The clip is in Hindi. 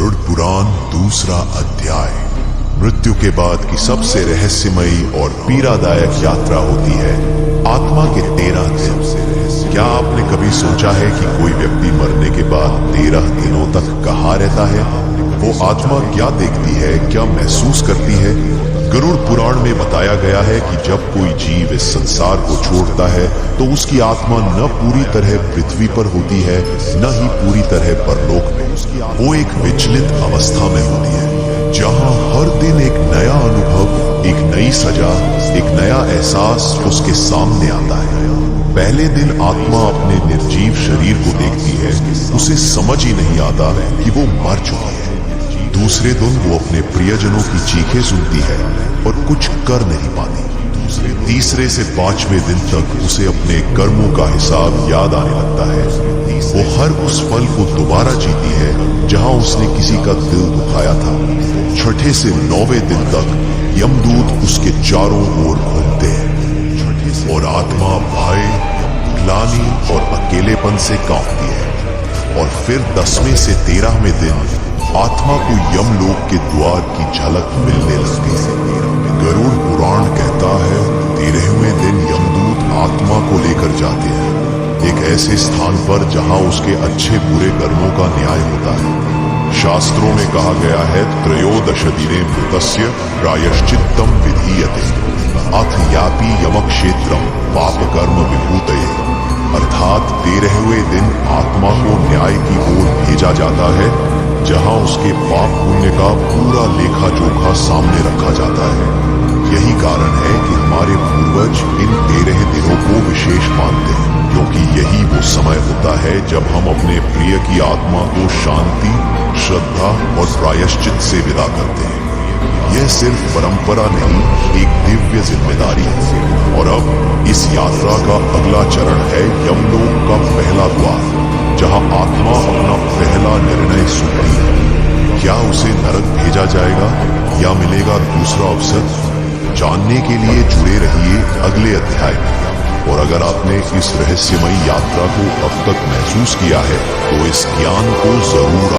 गरुड़ पुराण दूसरा अध्याय। मृत्यु के बाद की सबसे रहस्यमयी और पीड़ादायक यात्रा होती है आत्मा के 13 दिन। क्या आपने कभी सोचा है कि कोई व्यक्ति मरने के बाद 13 दिनों तक कहाँ रहता है? वो आत्मा क्या देखती है, क्या महसूस करती है? गरुड़ पुराण में बताया गया है कि जब कोई जीव इस संसार को छोड़ता है तो उसकी आत्मा न पूरी तरह पृथ्वी पर होती है, न ही पूरी तरह परलोक में। वो एक विचलित अवस्था में होती है, जहां हर दिन एक नया अनुभव, एक नई सजा, एक नया एहसास उसके सामने आता है। पहले दिन आत्मा अपने निर्जीव शरीर को देखती है, उसे समझ ही नहीं आता कि वो मर चुकी है। दूसरे दिन वो अपने प्रियजनों की चीखें सुनती है और कुछ कर नहीं पाती। तीसरे से 5वें दिन तक उसे अपने कर्मों का हिसाब याद आने लगता है। वो हर उस पल को दोबारा जीती है जहां उसने किसी का दिल दुखाया था। छठे से 9वें दिन तक यमदूत उसके चारों ओर घूमते हैं और आत्मा भय, ग्लानि और अकेलेपन से कांपती है। और फिर 10वें से 13वें दिन आत्मा को यमलोक के द्वार की झलक मिलने लगती है। गरुड़ पुराण कहता है 13वें दिन यमदूत आत्मा को लेकर जाते हैं एक ऐसे स्थान पर जहां उसके अच्छे बुरे कर्मों का न्याय होता है। शास्त्रों में कहा गया है 13 दिने मृतस्य प्रायश्चित्तम विधीयते अथ याति यमक्षेत्रम पाप कर्म विभूतये। अर्थात 13वें दिन आत्मा को न्याय की ओर भेजा जाता है जहां उसके पाप पुण्य का पूरा लेखा जोखा सामने रखा जाता है। यही कारण है कि हमारे पूर्वज इन 13 दिनों को विशेष मानते हैं, क्योंकि यही वो समय होता है जब हम अपने प्रिय की आत्मा को शांति, श्रद्धा और प्रायश्चित से विदा करते हैं। यह सिर्फ परंपरा नहीं, एक दिव्य जिम्मेदारी है। और अब इस यात्रा का अगला चरण है यमलोक का पहला द्वार, जहां आत्मा अपना पहला निर्णय सुनती है। क्या उसे नरक भेजा जाएगा या मिलेगा दूसरा अवसर? जानने के लिए जुड़े रहिए अगले अध्याय में। और अगर आपने इस रहस्यमयी यात्रा को अब तक महसूस किया है तो इस ज्ञान को जरूर